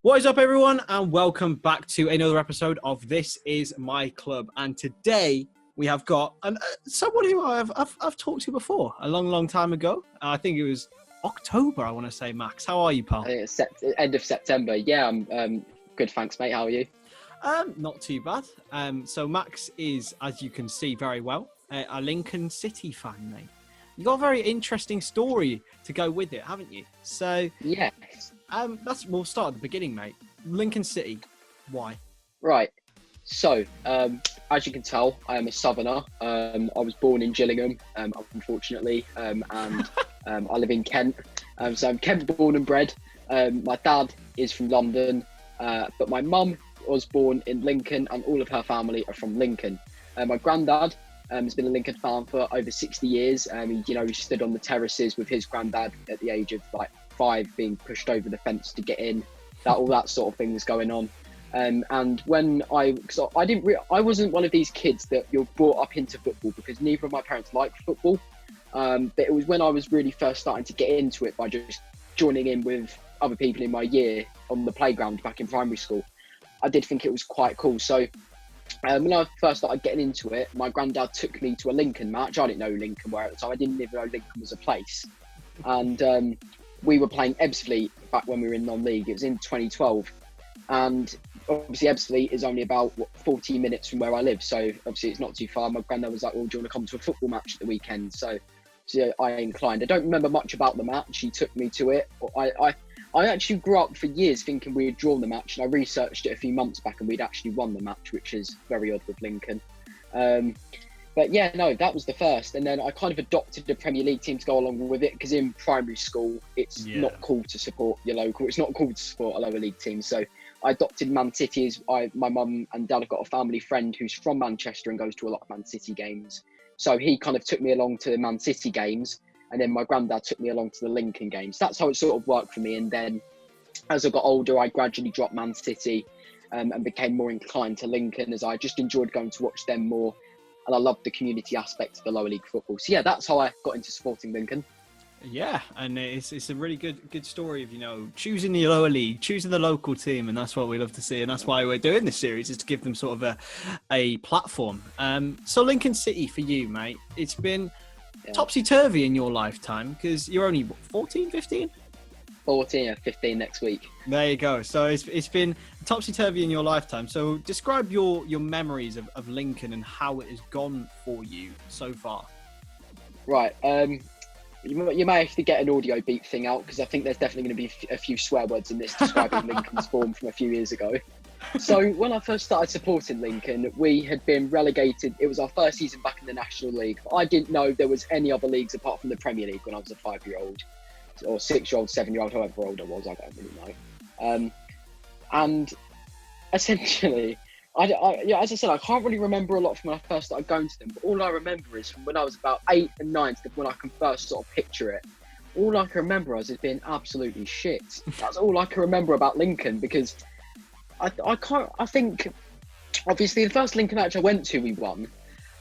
What is up, everyone, and welcome back to another episode of This Is My Club. And today we have got someone who I've talked to before a long time ago. I think it was October, I want to say. Max, how are you, pal? I think it's end of September. Yeah, I'm good, thanks, mate. How are you? Not too bad. So Max is, as you can see very well, a Lincoln City fan, mate. You got a very interesting story to go with it, haven't you? So yes. We'll start at the beginning, mate. Lincoln City, why? Right. So, as you can tell, I am a southerner. I was born in Gillingham, unfortunately, and I live in Kent. So I'm Kent born and bred. My dad is from London, but my mum was born in Lincoln, and all of her family are from Lincoln. My granddad has been a Lincoln fan for over 60 years. He stood on the terraces with his granddad at the age of like 5, being pushed over the fence to get in. All that sort of thing was going on. And when I wasn't one of these kids that you're brought up into football, because neither of my parents liked football. But it was when I was really first starting to get into it by just joining in with other people in my year on the playground back in primary school. I did think it was quite cool. So when I first started getting into it, my granddad took me to a Lincoln match. I didn't know Lincoln were at the time. I didn't even know Lincoln was a place. And we were playing Ebbsfleet back when we were in non-league. It was in 2012. And obviously Ebbsfleet is only about 40 minutes from where I live. So obviously it's not too far. My granddad was like, well, do you want to come to a football match at the weekend? So I inclined. I don't remember much about the match. He took me to it. I actually grew up for years thinking we had drawn the match, and I researched it a few months back and we'd actually won the match, which is very odd with Lincoln. But yeah, no, that was the first. And then I kind of adopted the Premier League team to go along with it, because in primary school, it's not cool to support your local. It's not cool to support a lower league team. So I adopted Man City. My mum and dad have got a family friend who's from Manchester and goes to a lot of Man City games. So he kind of took me along to the Man City games. And then my granddad took me along to the Lincoln games. That's how it sort of worked for me. And then as I got older, I gradually dropped Man City and became more inclined to Lincoln, as I just enjoyed going to watch them more. And I loved the community aspect of the lower league football. So yeah, that's how I got into supporting Lincoln. Yeah, and it's a really good story of, choosing the lower league, choosing the local team, and that's what we love to see. And that's why we're doing this series, is to give them sort of a platform. So Lincoln City for you, mate, it's been topsy-turvy in your lifetime, because you're only 14, 15? 14 or 15 next week. There you go. So it's been topsy-turvy in your lifetime. So describe your memories of Lincoln and how it has gone for you so far. Right. You may have to get an audio beep thing out, because I think there's definitely going to be a few swear words in this describing Lincoln's form from a few years ago. So when I first started supporting Lincoln, we had been relegated. It was our first season back in the National League. I didn't know there was any other leagues apart from the Premier League when I was a 5-year-old or 6-year-old, 7-year-old, however old I was. I don't really know. And essentially, as I said, I can't really remember a lot from when I first started going to them. But all I remember is from when I was about 8 and 9, when I can first sort of picture it. All I can remember is it being absolutely shit. That's all I can remember about Lincoln, because I think, obviously, the first Lincoln match I went to, we won.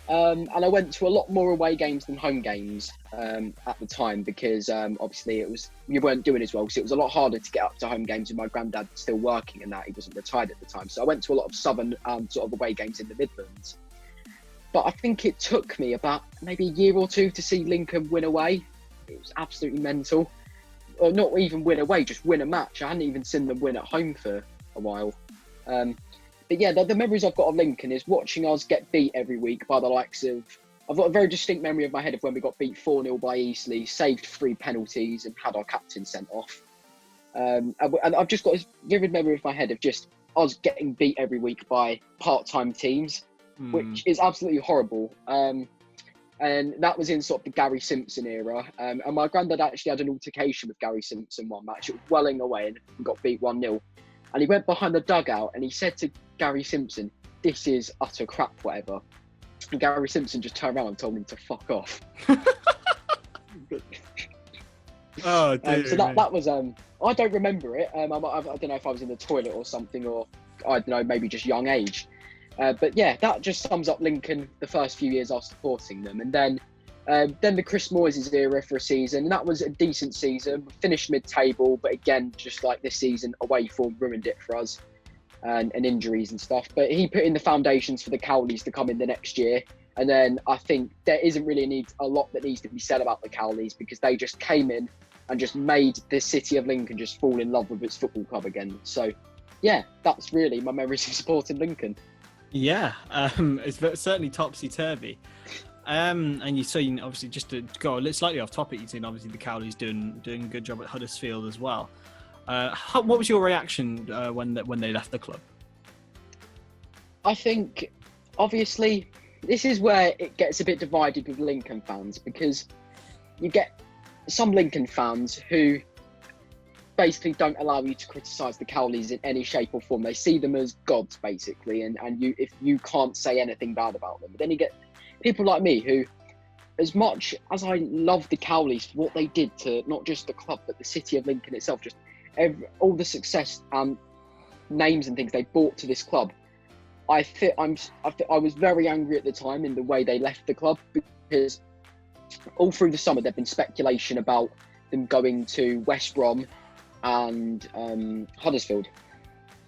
And I went to a lot more away games than home games at the time, because obviously you weren't doing as well. So it was a lot harder to get up to home games with my granddad still working and that. He wasn't retired at the time. So I went to a lot of southern sort of away games in the Midlands. But I think it took me about maybe a year or two to see Lincoln win away. It was absolutely mental. Or not even win away, just win a match. I hadn't even seen them win at home for a while. But yeah, the memories I've got of Lincoln is watching us get beat every week by the likes of... I've got a very distinct memory of my head of when we got beat 4-0 by Eastleigh, saved 3 penalties and had our captain sent off. And I've just got this vivid memory of my head of just us getting beat every week by part-time teams, which is absolutely horrible. And that was in sort of the Gary Simpson era. And my granddad actually had an altercation with Gary Simpson one match. It was Welling away and got beat 1-0. And he went behind the dugout and he said to Gary Simpson, "This is utter crap, whatever." And Gary Simpson just turned around and told him to fuck off. Oh, dear. So that was, I don't remember it. I don't know if I was in the toilet or something, or I don't know, maybe just young age. But yeah, that just sums up Lincoln, the first few years I was supporting them. And then Then the Chris Moyes' era for a season, and that was a decent season. We finished mid-table, but again, just like this season, away form ruined it for us, and injuries and stuff. But he put in the foundations for the Cowleys to come in the next year. And then I think there isn't really a lot that needs to be said about the Cowleys, because they just came in and just made the city of Lincoln just fall in love with its football club again. So, yeah, that's really my memories of supporting Lincoln. Yeah, it's certainly topsy-turvy. And obviously, just to go slightly off topic, you've seen obviously the Cowleys doing a good job at Huddersfield as well. What was your reaction when they left the club? I think, obviously, this is where it gets a bit divided with Lincoln fans, because you get some Lincoln fans who basically don't allow you to criticise the Cowleys in any shape or form. They see them as gods, basically, and if you can't say anything bad about them. But then you get people like me who, as much as I love the Cowleys for what they did to not just the club but the city of Lincoln itself, just all the success and names and things they brought to this club, I was very angry at the time in the way they left the club, because all through the summer there'd been speculation about them going to West Brom and Huddersfield,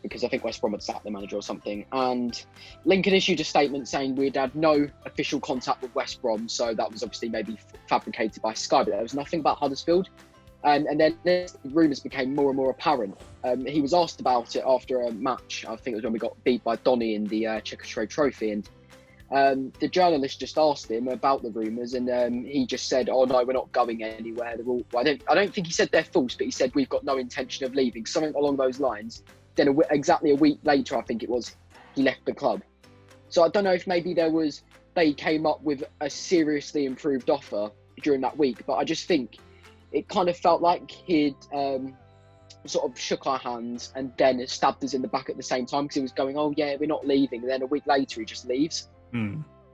because I think West Brom had sacked the manager or something. And Lincoln issued a statement saying we'd had no official contact with West Brom, so that was obviously maybe fabricated by Sky, but there was nothing about Huddersfield. And then the rumours became more and more apparent. He was asked about it after a match. I think it was when we got beat by Donny in the Checkatrade Trophy, and the journalist just asked him about the rumours, and he just said, "Oh no, we're not going anywhere. I don't think he said they're false, but he said we've got no intention of leaving," something along those lines. Then exactly a week later, I think it was, he left the club. So I don't know if maybe they came up with a seriously improved offer during that week, but I just think it kind of felt like he'd sort of shook our hands and then stabbed us in the back at the same time, because he was going, "Oh yeah, we're not leaving," and then a week later he just leaves.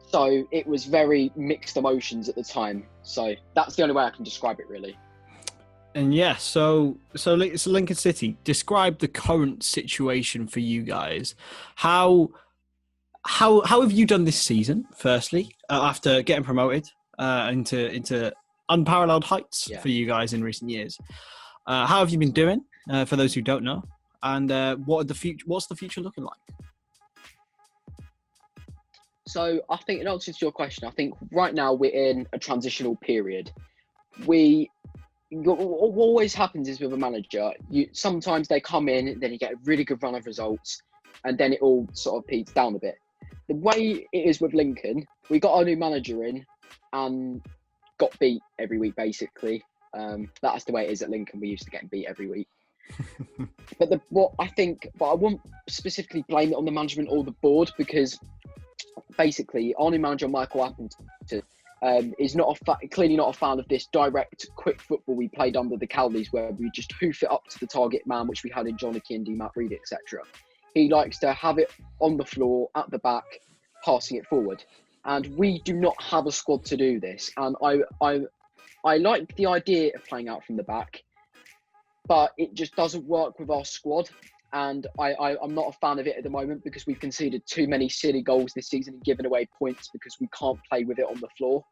So it was very mixed emotions at the time. So that's the only way I can describe it, really. And yeah, so it's Lincoln City. Describe the current situation for you guys. How have you done this season? Firstly, after getting promoted into unparalleled heights for you guys in recent years, how have you been doing? For those who don't know, and what's the future looking like? So I think, in answer to your question, I think right now we're in a transitional period. What always happens is with a manager, sometimes they come in, then you get a really good run of results, and then it all sort of peaks down a bit. The way it is with Lincoln, we got our new manager in and got beat every week, basically. That's the way it is at Lincoln. We used to get beat every week. But I won't specifically blame it on the management or the board, because basically our new manager, Michael Appleton, is clearly not a fan of this direct, quick football we played under the Cowleys, where we just hoof it up to the target man, which we had in Johnny Kindy, Matt Reed, etc. He likes to have it on the floor, at the back, passing it forward. And we do not have a squad to do this. And I like the idea of playing out from the back, but it just doesn't work with our squad. And I'm not a fan of it at the moment, because we've conceded too many silly goals this season and given away points because we can't play with it on the floor.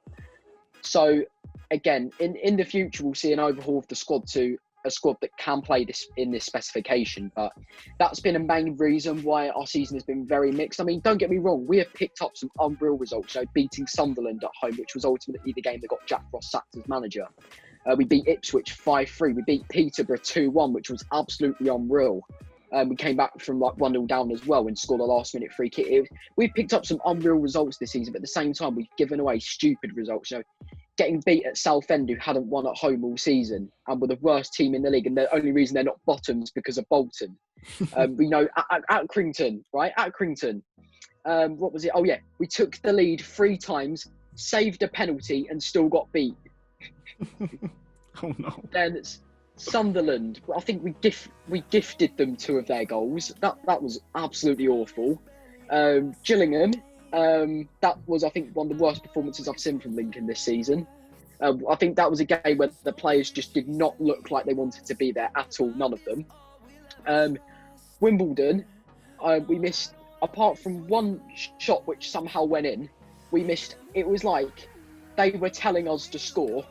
So again, in the future, we'll see an overhaul of the squad to a squad that can play this in this specification. But that's been a main reason why our season has been very mixed. I mean, don't get me wrong, we have picked up some unreal results, beating Sunderland at home, which was ultimately the game that got Jack Ross sacked as manager. We beat Ipswich 5-3. We beat Peterborough 2-1, which was absolutely unreal. We came back from 1-0 down as well and scored a last-minute free kick. We've picked up some unreal results this season, but at the same time, we've given away stupid results. Getting beat at Southend, who hadn't won at home all season, and were the worst team in the league, and the only reason they're not bottoms because of Bolton. We know at Accrington, right? Accrington. What was it? Oh yeah, we took the lead 3 times, saved a penalty, and still got beat. Oh no. Then it's Sunderland. I think we gifted them 2 of their goals. That was absolutely awful. Gillingham. That was, I think, one of the worst performances I've seen from Lincoln this season. I think that was a game where the players just did not look like they wanted to be there at all. None of them. Wimbledon. We missed, apart from one shot which somehow went in. We missed. It was like they were telling us to score,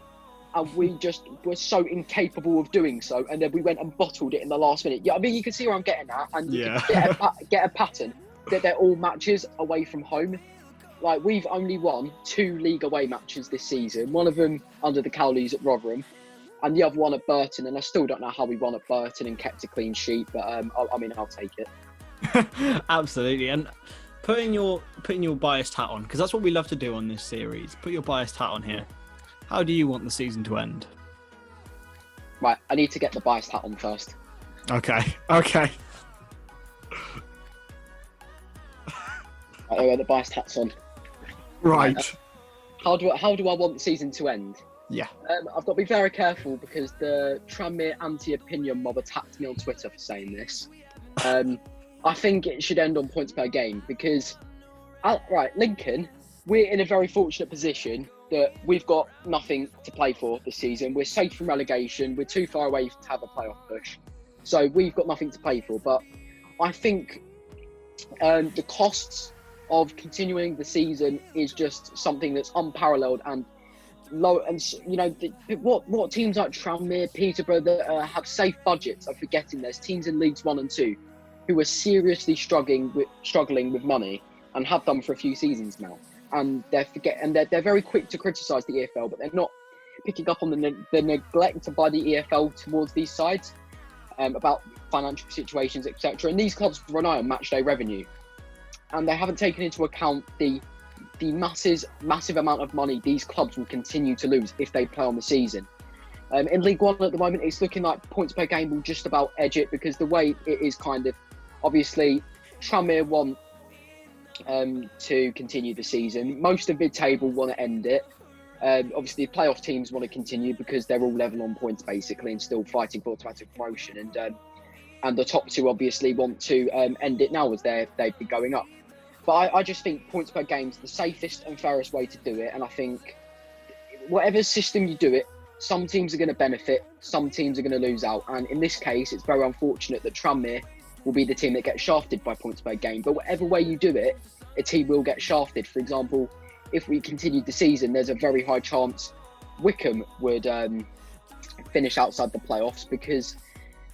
and we just were so incapable of doing so, and then we went and bottled it in the last minute. Yeah, I mean, you can see where I'm getting at, and you can get a pattern that they're all matches away from home. Like, we've only won 2 league away matches this season, one of them under the Cowleys at Rotherham, and the other one at Burton, and I still don't know how we won at Burton and kept a clean sheet, but I mean, I'll take it. Absolutely. And putting your biased hat on, because that's what we love to do on this series. Put your biased hat on here. How do you want the season to end? Right, I need to get the biased hat on first. Okay. Right, there we go, the biased hat's on. Right. How do I want the season to end? Yeah. I've got to be very careful because the Tranmere anti-opinion mob attacked me on Twitter for saying this. I think it should end on points per game because, right, Lincoln, we're in a very fortunate position that we've got nothing to play for this season. We're safe from relegation. We're too far away to have a playoff push. So we've got nothing to play for. But I think the costs of continuing the season is just something that's unparalleled and low. And, you know, what teams like Tranmere, Peterborough that have safe budgets are forgetting there's teams in Leagues 1 and 2 who are seriously struggling with money and have done for a few seasons now. And they're very quick to criticise the EFL, but they're not picking up on the neglect by the EFL towards these sides about financial situations, etc. And these clubs rely on match day revenue, and they haven't taken into account the massive amount of money these clubs will continue to lose if they play on the season. In League 1 at the moment, it's looking like points per game will just about edge it because the way it is kind of, obviously, Tranmere want to continue the season. Most of mid-table want to end it. Obviously, playoff teams want to continue because they're all level on points basically and still fighting for automatic promotion. And the top 2 obviously want to end it now as they've been going up. But I just think points per game is the safest and fairest way to do it. And I think whatever system you do it, some teams are going to benefit, some teams are going to lose out. And in this case, it's very unfortunate that Tranmere will be the team that gets shafted by points per game. But whatever way you do it, a team will get shafted. For example, if we continued the season, there's a very high chance Wickham would finish outside the playoffs because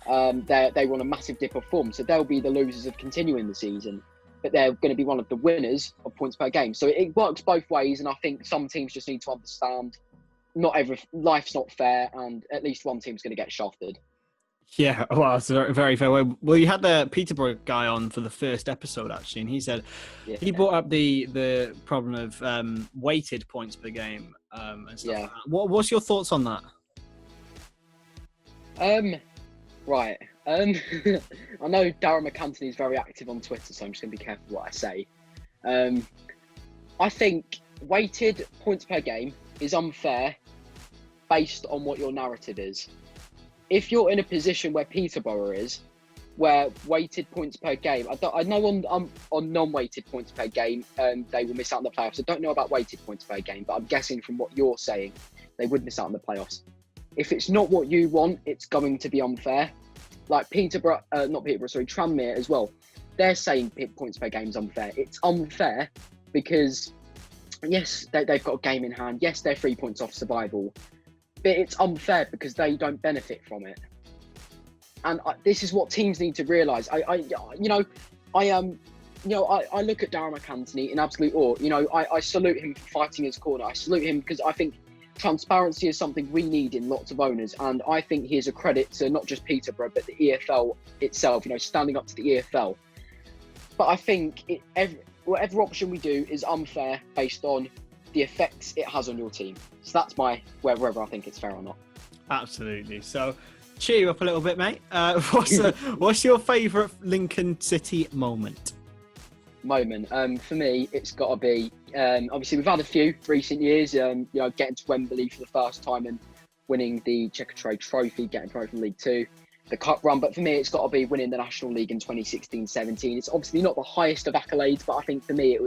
they were on a massive dip of form. So they'll be the losers of continuing the season, but they're going to be one of the winners of points per game. So it works both ways, and I think some teams just need to understand life's not fair, and at least one team's going to get shafted. Yeah, well, it's a very fair way. Well, you had the Peterborough guy on for the first episode, actually, and he said he brought up the problem of weighted points per game and stuff like that. What's your thoughts on that? Right. I know Darren McAntony is very active on Twitter, so I'm just going to be careful what I say. I think weighted points per game is unfair based on what your narrative is. If you're in a position where Peterborough is, where weighted points per game, I know on non-weighted points per game, they will miss out on the playoffs. I don't know about weighted points per game, but I'm guessing from what you're saying, they would miss out on the playoffs. If it's not what you want, it's going to be unfair. Like Tranmere as well. They're saying points per game is unfair. It's unfair because, yes, they've got a game in hand. Yes, they're 3 points off survival. But it's unfair because they don't benefit from it. And this is what teams need to realise. I look at Darren McAntony in absolute awe. I salute him for fighting his corner. I salute him because I think transparency is something we need in lots of owners. And I think he is a credit to not just Peterborough, but the EFL itself, standing up to the EFL. But I think whatever option we do is unfair based on the effects it has on your team. So that's whether I think it's fair or not. Absolutely. So cheer you up a little bit, mate. What's your favourite Lincoln City moment? For me, it's got to be obviously we've had a few recent years. Getting to Wembley for the first time and winning the Checkatrade Trophy, getting promoted from League 2, the cup run. But for me, it's got to be winning the National League in 2016-17. It's obviously not the highest of accolades, but I think for me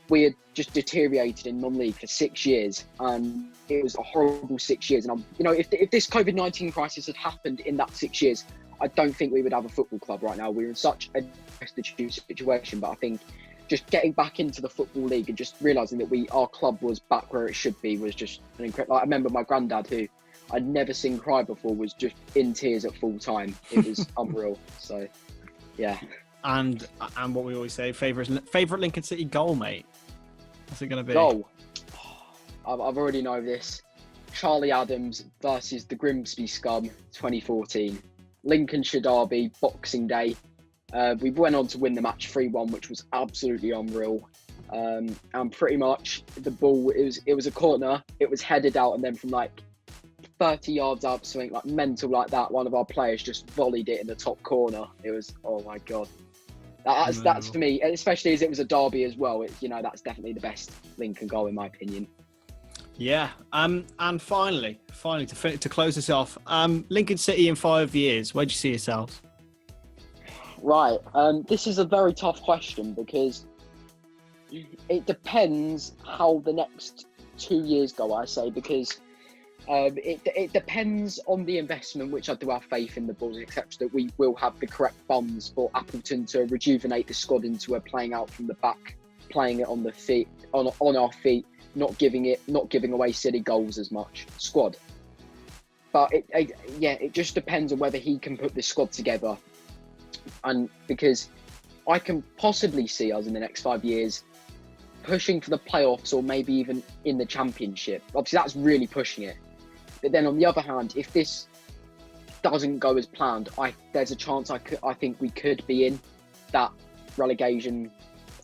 we had just deteriorated in non-league for 6 years, and it was a horrible 6 years. And if this COVID-19 crisis had happened in that 6 years, I don't think we would have a football club right now. We're in such a destitute situation, but I think just getting back into the football league and just realising that our club was back where it should be was just an incredible. Like, I remember my granddad, who I'd never seen cry before, was just in tears at full time. It was unreal. So, yeah. And what we always say, favourite Lincoln City goal, mate. What's it going to be? Goal. I've already know this. Charlie Adams versus the Grimsby Scum, 2014. Lincolnshire Derby, Boxing Day. We went on to win the match 3-1, which was absolutely unreal. And pretty much the ball, it was a corner. It was headed out, and then from like 30 yards out, something like mental like that, one of our players just volleyed it in the top corner. It was, oh my God. That's for me, especially as it was a derby as well. That's definitely the best Lincoln goal in my opinion. Yeah. And finally, to close this off, Lincoln City in 5 years. Where do you see yourselves? Right. This is a very tough question because it depends how the next 2 years go, I say, because it depends on the investment, which I do have faith in the boys, except that we will have the correct funds for Appleton to rejuvenate the squad into a playing out from the back, playing it on the feet, on our feet, not giving away silly goals as much squad. But it just depends on whether he can put the squad together, and because I can possibly see us in the next 5 years pushing for the playoffs or maybe even in the championship. Obviously, that's really pushing it. But then on the other hand, if this doesn't go as planned, there's a chance I think we could be in that relegation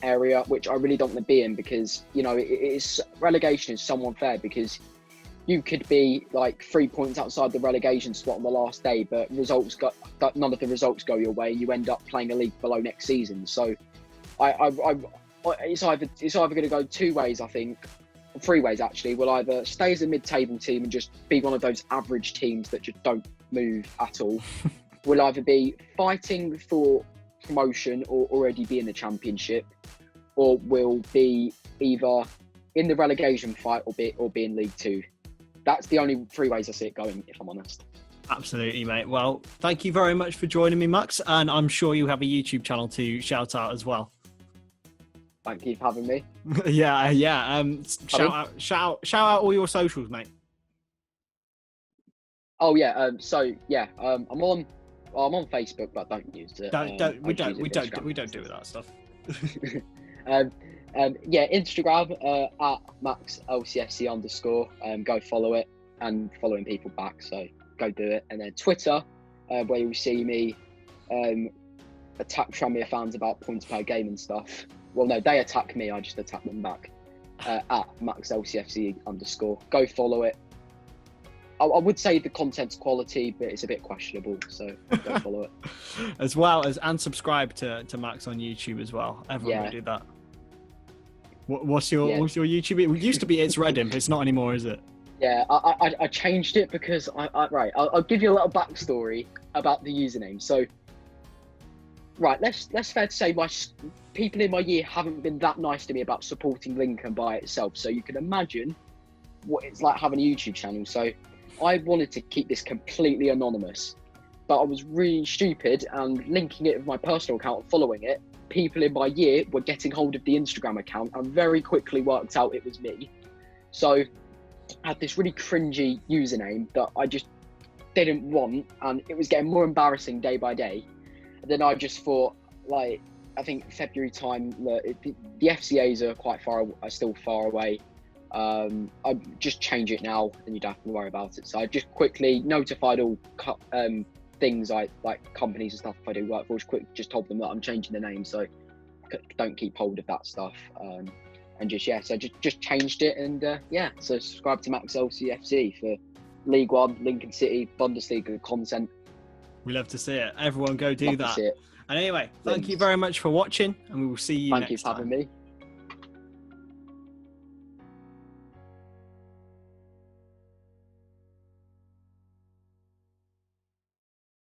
area, which I really don't want to be in, because relegation is so unfair, because you could be like 3 points outside the relegation spot on the last day, but none of the results go your way. You end up playing a league below next season. So it's either going to go 2 ways, I think. 3 ways actually. We'll either stay as a mid-table team and just be one of those average teams that just don't move at all. We'll either be fighting for promotion or already be in the championship, or we'll be either in the relegation fight or be in League 2. That's the only 3 ways I see it going, if I'm honest. Absolutely, mate. Well, thank you very much for joining me, Max, and I'm sure you have a YouTube channel to shout out as well. Thank you for having me. Yeah. Shout out all your socials, mate. Oh yeah. I'm on Facebook, but I don't use it. We don't do that stuff. Instagram at MaxLCFC_. Go follow it, and following people back, so go do it. And then Twitter, where you'll see me attack Tranmere fans about points per game and stuff. Well, no, they attack me, I just attack them back. At MaxLCFC_. Go follow it. I would say the content's quality, but it's a bit questionable, so go follow it. As well as, and subscribe to Max on YouTube as well. Everyone will do that. What's your YouTube? It used to be It's Reading, but it's not anymore, is it? Yeah, I changed it because I'll give you a little backstory about the username. So, right, let's fair to say people in my year haven't been that nice to me about supporting Lincoln by itself. So you can imagine what it's like having a YouTube channel. So I wanted to keep this completely anonymous, but I was really stupid and linking it with my personal account and following it. People in my year were getting hold of the Instagram account and very quickly worked out it was me. So I had this really cringy username that I just didn't want, and it was getting more embarrassing day by day. And then I just thought, like, I think February time, the FCAs are still far away. I'd just change it now and you don't have to worry about it. So I just quickly notified all things like companies and stuff I do work for, just told them that I'm changing the name, so don't keep hold of that stuff. And so just changed it, and so subscribe to MaxLCFC for League One, Lincoln City, Bundesliga content. We love to see it. Everyone go do that. To see it. And anyway, thank you very much for watching, and we will see you next time. Thank you for having me.